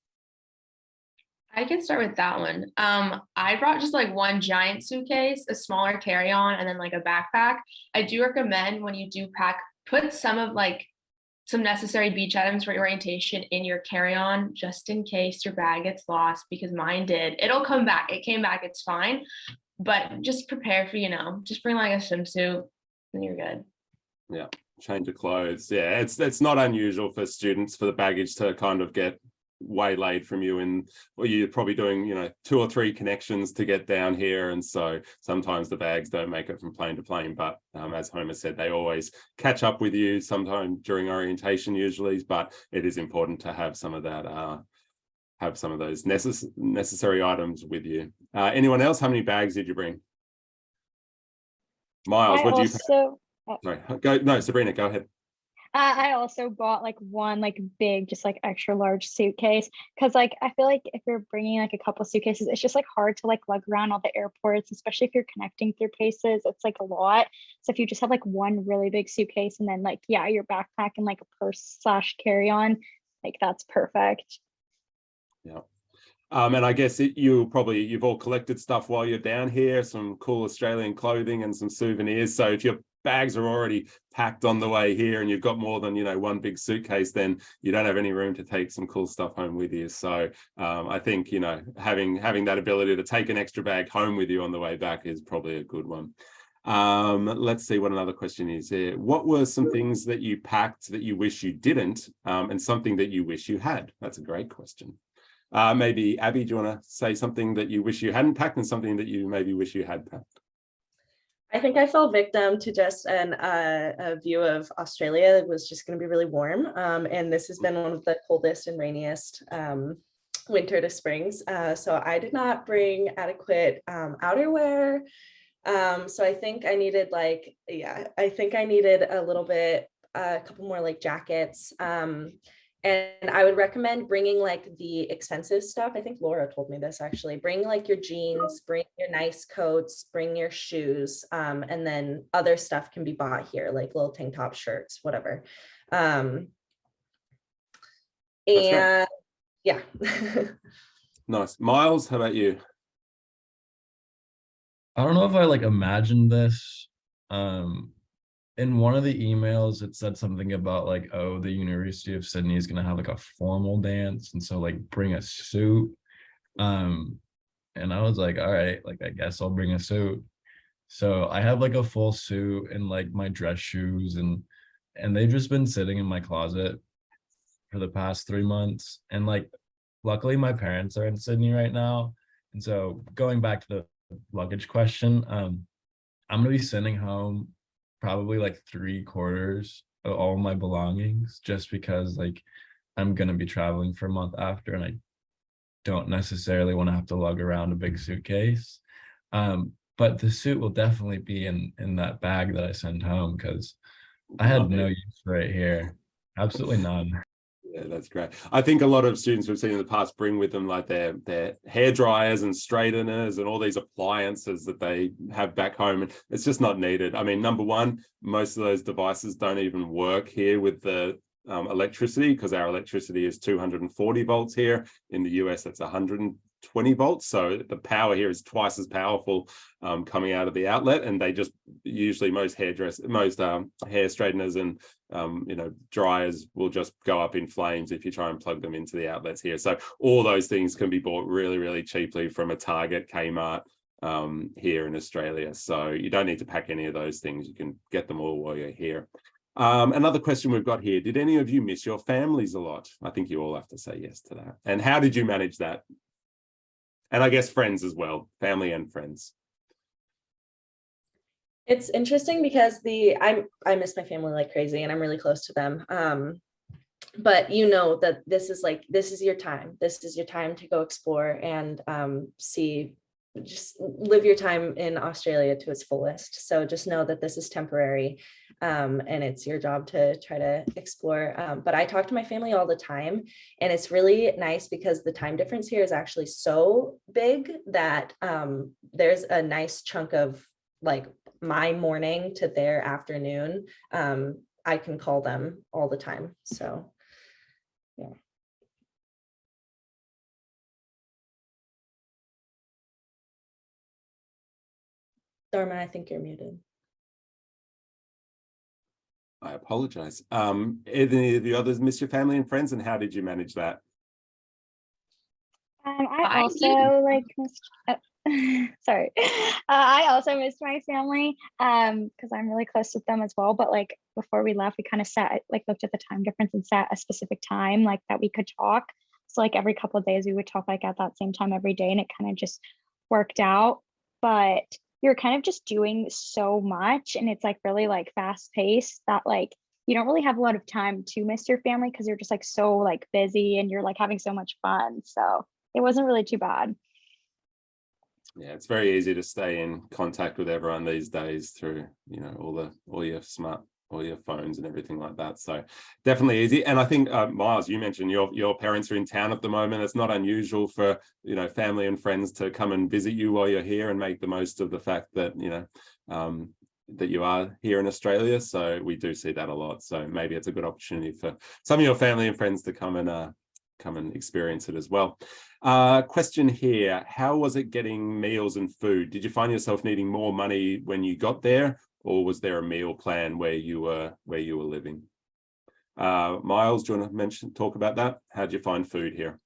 I can start with that one. I brought just like one giant suitcase, a smaller carry-on, and then like a backpack. I do recommend, when you do pack, put some necessary beach items for orientation in your carry-on, just in case your bag gets lost, because mine did. It'll come back. It came back. It's fine. But just prepare for, just bring like a swimsuit and you're good. Yeah. Change of clothes. Yeah. It's not unusual for students for the baggage to kind of get waylaid from you, and you're probably doing 2 or 3 connections to get down here, and so sometimes the bags don't make it from plane to plane, but as Homer said, they always catch up with you sometime during orientation usually. But it is important to have some of that have some of those necessary items with you. Anyone else? How many bags did you bring? Miles, what did you pack? Sorry, no, Sabrina, go ahead. I also bought like one like big, just like extra large suitcase, because like I feel like if you're bringing like a couple suitcases, it's just like hard to like lug around all the airports, especially if you're connecting through places. It's like a lot. So if you just have like one really big suitcase, and then like your backpack and like a purse / carry-on, like that's perfect. Yeah. And I guess you've all collected stuff while you're down here, some cool Australian clothing and some souvenirs. So if your bags are already packed on the way here, and you've got more than one big suitcase, then you don't have any room to take some cool stuff home with you. So I think having that ability to take an extra bag home with you on the way back is probably a good one. Let's see what another question is here. What were some things that you packed that you wish you didn't, and something that you wish you had? That's a great question. Maybe Abby, do you want to say something that you wish you hadn't packed, and something that you maybe wish you had packed? I think I fell victim to just a view of Australia. It was just going to be really warm. And this has been one of the coldest and rainiest winter to springs. So I did not bring adequate outerwear. So I think I needed a little bit a couple more like jackets. And I would recommend bringing like the expensive stuff. I think Laura told me this actually. Bring like your jeans, bring your nice coats, bring your shoes, and then other stuff can be bought here, like little tank top shirts, whatever. And yeah. Nice. Miles, how about you? I don't know if I like imagined this. In one of the emails, it said something about like, oh, the University of Sydney is gonna have like a formal dance, and so like bring a suit. And I was like, all right, like I guess I'll bring a suit. So I have like a full suit and like my dress shoes, and they've just been sitting in my closet for the past 3 months. And like luckily my parents are in Sydney right now. And so going back to the luggage question, I'm gonna be sending home probably like 3/4 of all my belongings, just because like I'm gonna be traveling for a month after, and I don't necessarily want to have to lug around a big suitcase. But the suit will definitely be in that bag that I send home, because I had no use for it here. Absolutely none. Yeah, that's great. I think a lot of students we've seen in the past bring with them like their hair dryers and straighteners and all these appliances that they have back home, and it's just not needed. I mean, number one, most of those devices don't even work here with the electricity, because our electricity is 240 volts here. In the US, that's 120 volts. So the power here is twice as powerful coming out of the outlet. And they just usually most hair straighteners and dryers will just go up in flames if you try and plug them into the outlets here. So all those things can be bought really, really cheaply from a Target, Kmart here in Australia. So you don't need to pack any of those things. You can get them all while you're here. Another question we've got here. Did any of you miss your families a lot? I think you all have to say yes to that. And how did you manage that? And I guess friends as well, family and friends. It's interesting because I miss my family like crazy, and I'm really close to them. But you know that this is your time. This is your time to go explore and just live your time in Australia to its fullest. So just know that this is temporary, and it's your job to try to explore. But I talk to my family all the time, and it's really nice because the time difference here is actually so big that there's a nice chunk of like my morning to their afternoon. I can call them all the time. So yeah. Dharma, I think you're muted. I apologize. Any of the others miss your family and friends, and how did you manage that? I also like missed, sorry. I also missed my family because I'm really close with them as well. But like before we left, we kind of looked at the time difference and set a specific time like that we could talk. So like every couple of days we would talk like at that same time every day, and it kind of just worked out. But you're kind of just doing so much, and it's like really like fast paced that like you don't really have a lot of time to miss your family because you're just like so like busy and you're like having so much fun. So it wasn't really too bad. Yeah, it's very easy to stay in contact with everyone these days through, all your phones and everything like that. So definitely easy. And I think Miles, you mentioned your parents are in town at the moment. It's not unusual for family and friends to come and visit you while you're here and make the most of the fact that that you are here in Australia. So we do see that a lot. So maybe it's a good opportunity for some of your family and friends to come and experience it as well. Question here: how was it getting meals and food? Did you find yourself needing more money when you got there, or was there a meal plan where you were living? Miles, do you want to talk about that? How did you find food here?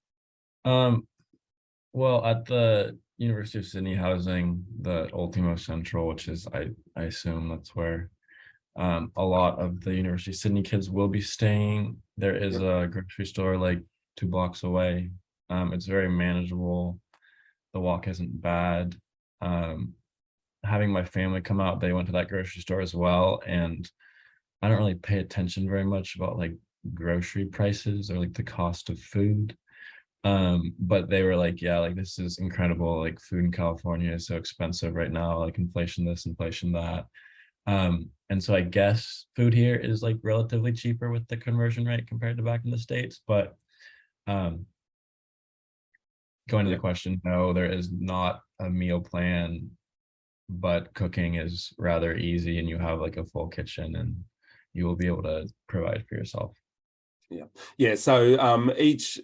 Well, at the University of Sydney housing, the Ultimo Central, which is I assume that's where a lot of the University of Sydney kids will be staying. There is a grocery store like 2 blocks away. It's very manageable. The walk isn't bad. Having my family come out, they went to that grocery store as well, and I don't really pay attention very much about like grocery prices or like the cost of food. But they were like, yeah, like this is incredible, like food in California is so expensive right now, like inflation this, inflation that. And so I guess food here is like relatively cheaper with the conversion rate compared to back in the States. But going to the question, no, there is not a meal plan, but cooking is rather easy and you have like a full kitchen and you will be able to provide for yourself. Yeah. So each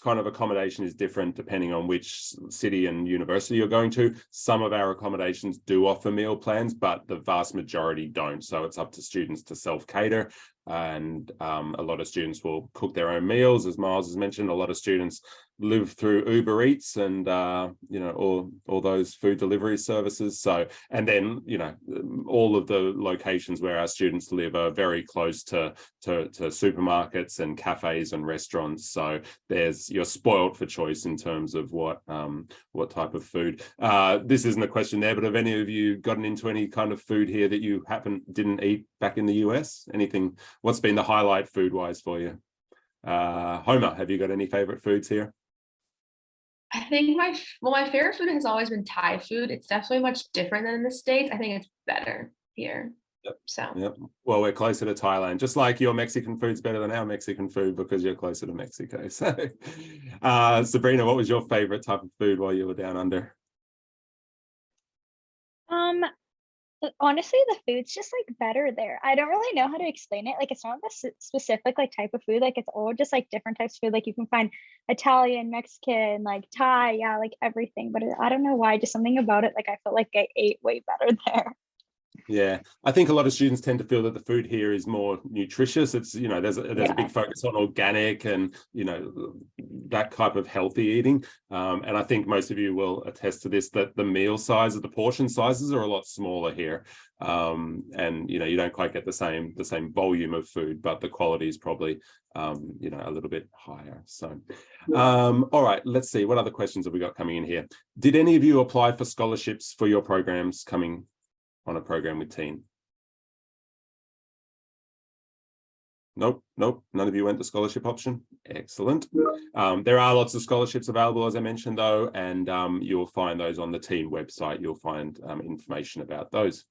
kind of accommodation is different depending on which city and university you're going to. Some of our accommodations do offer meal plans, but the vast majority don't. So it's up to students to self-cater, and a lot of students will cook their own meals. As Miles has mentioned, a lot of students live through Uber Eats and all those food delivery services. So, and then all of the locations where our students live are very close to supermarkets and cafes and restaurants. So you're spoiled for choice in terms of what type of food. This isn't a question there, but have any of you gotten into any kind of food here that you didn't eat back in the US? Anything? What's been the highlight food wise for you? Homer, have you got any favorite foods here? I think my favorite food has always been Thai food. It's definitely much different than in the States. I think it's better here. Yep. So. Yep. Well, we're closer to Thailand, just like your Mexican food's better than our Mexican food because you're closer to Mexico. So, Sabrina, what was your favorite type of food while you were down under? Honestly, the food's just like better there. I don't really know how to explain it. Like, it's not the specific like type of food. Like, it's all just like different types of food. Like, you can find Italian, Mexican, like Thai, yeah, like everything. But I don't know why, just something about it. Like, I felt like I ate way better there. Yeah, I think a lot of students tend to feel that the food here is more nutritious. It's, there's a big focus on organic and, that type of healthy eating. And I think most of you will attest to this, that the meal size of the portion sizes are a lot smaller here. And, you don't quite get the same volume of food, but the quality is probably, a little bit higher. So, all right, let's see. What other questions have we got coming in here? Did any of you apply for scholarships for your programs coming on a program with Teen? Nope. None of you went the scholarship option. Excellent. There are lots of scholarships available, as I mentioned, though, and you'll find those on the Teen website. You'll find information about those.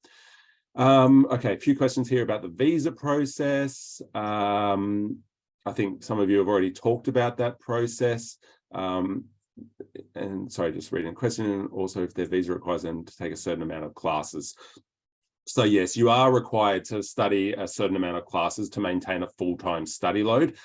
Okay, a few questions here about the visa process. I think some of you have already talked about that process. And sorry, just reading a question. Also, if their visa requires them to take a certain amount of classes. So yes, you are required to study a certain amount of classes to maintain a full-time study load.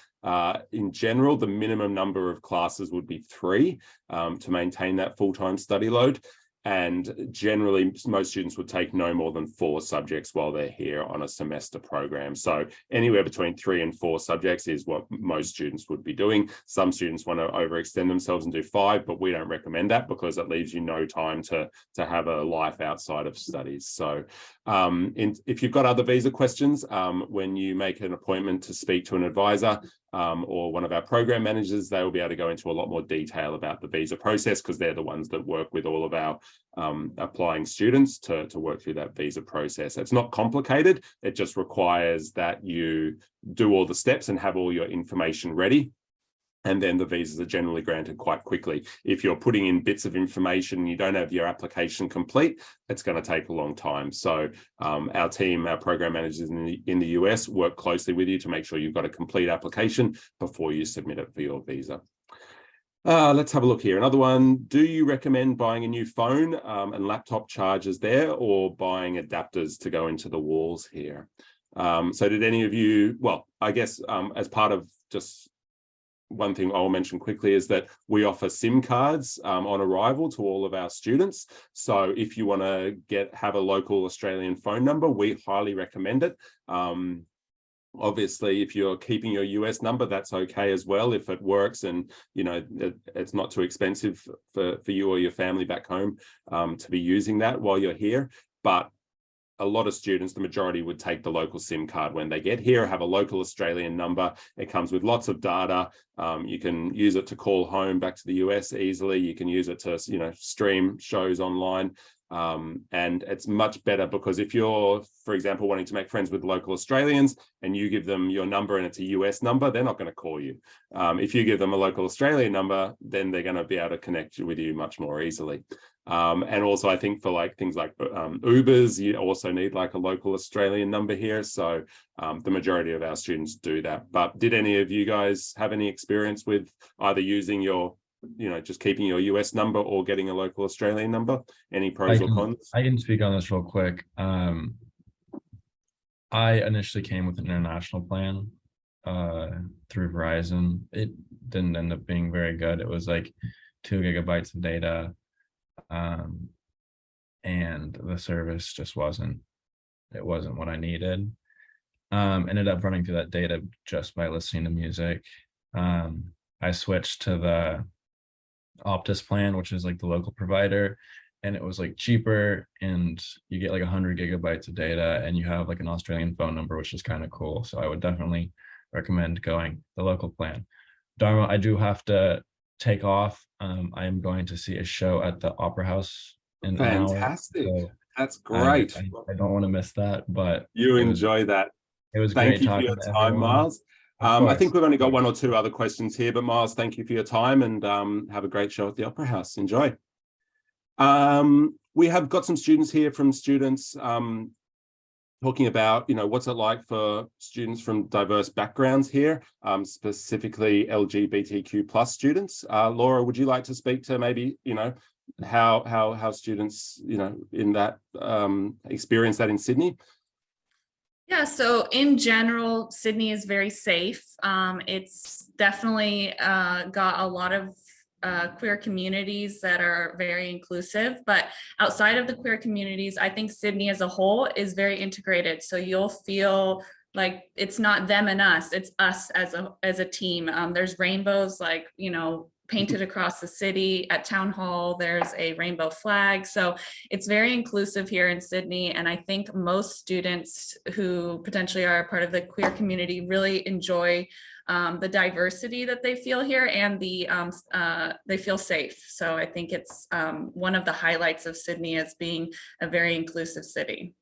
In general, the minimum number of classes would be 3 to maintain that full-time study load. And generally, most students would take no more than 4 subjects while they're here on a semester program. So anywhere between 3 and 4 subjects is what most students would be doing. Some students want to overextend themselves and do 5, but we don't recommend that because it leaves you no time to have a life outside of studies. So if you've got other visa questions, when you make an appointment to speak to an advisor, or one of our program managers, they will be able to go into a lot more detail about the visa process because they're the ones that work with all of our applying students to work through that visa process. It's not complicated. It just requires that you do all the steps and have all your information ready. And then the visas are generally granted quite quickly. If you're putting in bits of information and you don't have your application complete, it's going to take a long time. So our team, our program managers in the US work closely with you to make sure you've got a complete application before you submit it for your visa. Let's have a look here. Another one. Do you recommend buying a new phone and laptop chargers there, or buying adapters to go into the walls here? So did any of you, well, I guess as part of just one thing I'll mention quickly is that we offer SIM cards on arrival to all of our students. So if you want to have a local Australian phone number, we highly recommend it. Obviously, if you're keeping your US number, that's okay as well if it works and it's not too expensive for you or your family back home to be using that while you're here. But a lot of students, the majority, would take the local SIM card when they get here, have a local Australian number. It comes with lots of data. You can use it to call home back to the US easily. You can use it to, stream shows online. And it's much better because if you're, for example, wanting to make friends with local Australians and you give them your number and it's a US number, they're not going to call you. If you give them a local Australian number, then they're going to be able to connect with you much more easily. And also I think for like things like Ubers, you also need like a local Australian number here. So the majority of our students do that. But did any of you guys have any experience with either using your, just keeping your US number or getting a local Australian number? Any pros or cons? I can speak on this real quick. I initially came with an international plan through Verizon. It didn't end up being very good. It was like 2 gigabytes of data, and the service just wasn't what I needed. Ended up running through that data just by listening to music. I switched to the Optus plan, which is like the local provider, and it was like cheaper, and you get like 100 gigabytes of data, and you have like an Australian phone number, which is kind of cool. So I would definitely recommend going the local plan. Dharma, I do have to take off. I am going to see a show at the Opera House in an hour. Fantastic. So that's great. I don't want to miss that, but you enjoy that. It was Thank great you for talking your to time, everyone. Miles. I think we've only got 1 or 2 other questions here, but Miles, thank you for your time, and have a great show at the Opera House. Enjoy. We have got some students here from students talking about, what's it like for students from diverse backgrounds here, specifically LGBTQ plus students. Laura, would you like to speak to maybe, how students, in that experience that in Sydney? Yeah, so in general, Sydney is very safe. It's definitely got a lot of queer communities that are very inclusive, but outside of the queer communities, I think Sydney as a whole is very integrated. So you'll feel like it's not them and us, it's us as a team. There's rainbows, like, painted across the city. At Town Hall, there's a rainbow flag. So it's very inclusive here in Sydney. And I think most students who potentially are a part of the queer community really enjoy the diversity that they feel here, and they feel safe. So I think it's one of the highlights of Sydney as being a very inclusive city.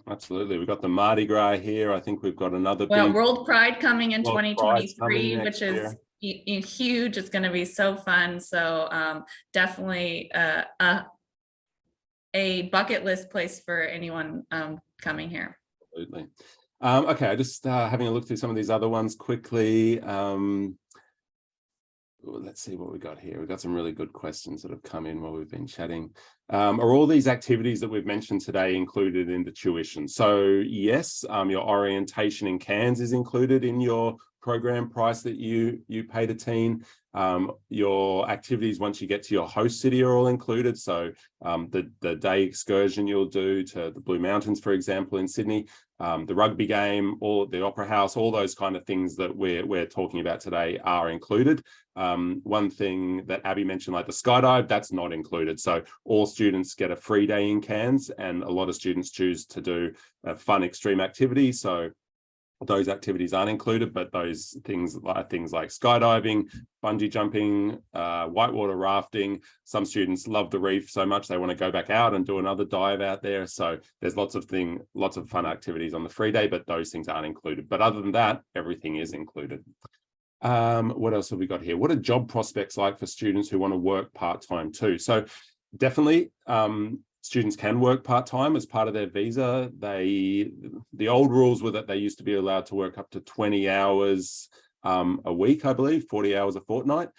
Absolutely. We've got the Mardi Gras here. I think we've got another big World Pride coming in 2023, which is huge. It's going to be so fun. So definitely a bucket list place for anyone coming here. Absolutely. Okay, I just having a look through some of these other ones quickly. Let's see what we got here. We've got some really good questions that have come in while we've been chatting. Are all these activities that we've mentioned today included in the tuition? So yes, your orientation in Cairns is included in your program price that you pay to teen. Your activities once you get to your host city are all included. So the day excursion you'll do to the Blue Mountains, for example, in Sydney, the rugby game, or the Opera House, all those kind of things that we're talking about today are included. One thing that Abby mentioned, like the skydive, that's not included. So all students get a free day in Cairns, and a lot of students choose to do a fun extreme activity. So those activities aren't included, but those things like skydiving, bungee jumping, whitewater rafting. Some students love the reef so much they want to go back out and do another dive out there. So there's lots of fun activities on the free day, but those things aren't included. But other than that, everything is included. What else have we got here? What are job prospects like for students who want to work part-time too? So definitely, students can work part-time as part of their visa. The old rules were that they used to be allowed to work up to 20 hours a week, I believe, 40 hours a fortnight.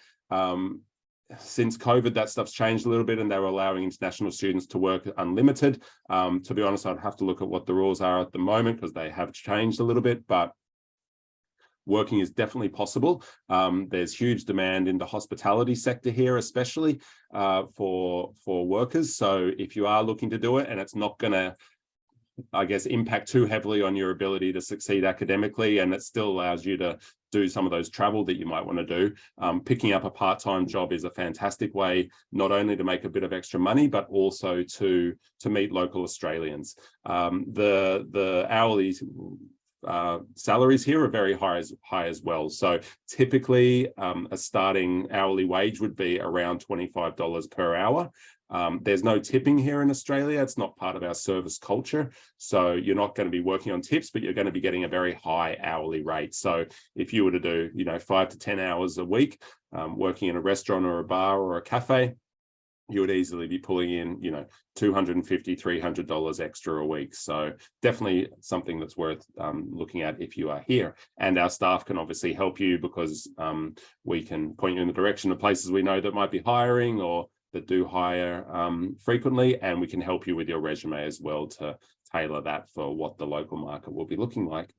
Since COVID, that stuff's changed a little bit, and they were allowing international students to work unlimited. To be honest, I'd have to look at what the rules are at the moment, because they have changed a little bit, but working is definitely possible. There's huge demand in the hospitality sector here, especially for workers. So if you are looking to do it, and it's not going to, I guess, impact too heavily on your ability to succeed academically, and it still allows you to do some of those travel that you might want to do, picking up a part-time job is a fantastic way, not only to make a bit of extra money, but also to meet local Australians. The hourly salaries here are very high as well. So typically a starting hourly wage would be around $25 per hour. There's no tipping here in Australia. It's not part of our service culture. So you're not going to be working on tips, but you're going to be getting a very high hourly rate. So if you were to do, 5 to 10 hours a week, working in a restaurant or a bar or a cafe, you would easily be pulling in, you know, $250, $300 extra a week. So definitely something that's worth looking at if you are here. And our staff can obviously help you, because we can point you in the direction of places we know that might be hiring or that do hire frequently, and we can help you with your resume as well to tailor that for what the local market will be looking like.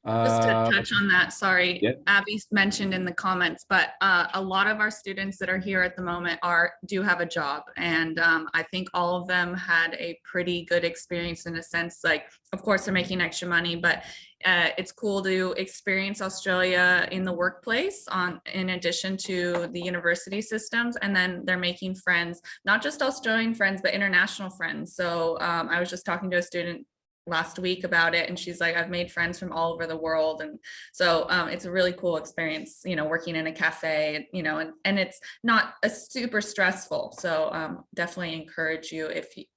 Just to touch on that, sorry, yeah. Abby mentioned in the comments, but a lot of our students that are here at the moment do have a job, and I think all of them had a pretty good experience in a sense. Like, of course, they're making extra money, but it's cool to experience Australia in the workplace in addition to the university systems, and then they're making friends, not just Australian friends, but international friends. So I was just talking to a student last week about it, and she's like, I've made friends from all over the world. And so it's a really cool experience, you know, working in a cafe, you know, and it's not a super stressful. So definitely encourage you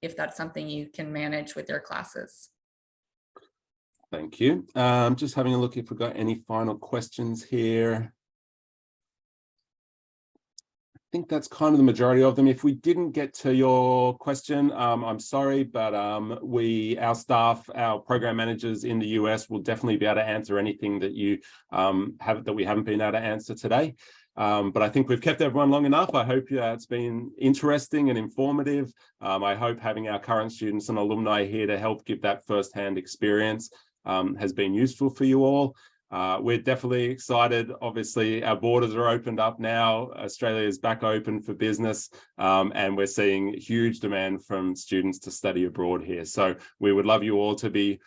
if that's something you can manage with your classes. Thank you. Just having a look if we've got any final questions here. I think that's kind of the majority of them. If we didn't get to your question, I'm sorry, but our staff, our program managers in the US will definitely be able to answer anything that you that we haven't been able to answer today. But I think we've kept everyone long enough. I hope it's been interesting and informative. I hope having our current students and alumni here to help give that firsthand experience has been useful for you all. We're definitely excited. Obviously, our borders are opened up now. Australia is back open for business, and we're seeing huge demand from students to study abroad here. So we would love you all to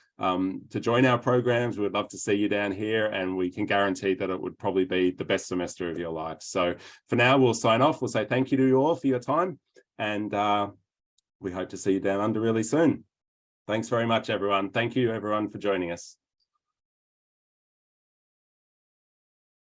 join our programs. We would love to see you down here, and we can guarantee that it would probably be the best semester of your life. So for now, we'll sign off. We'll say thank you to you all for your time, and we hope to see you down under really soon. Thanks very much, everyone. Thank you, everyone, for joining us.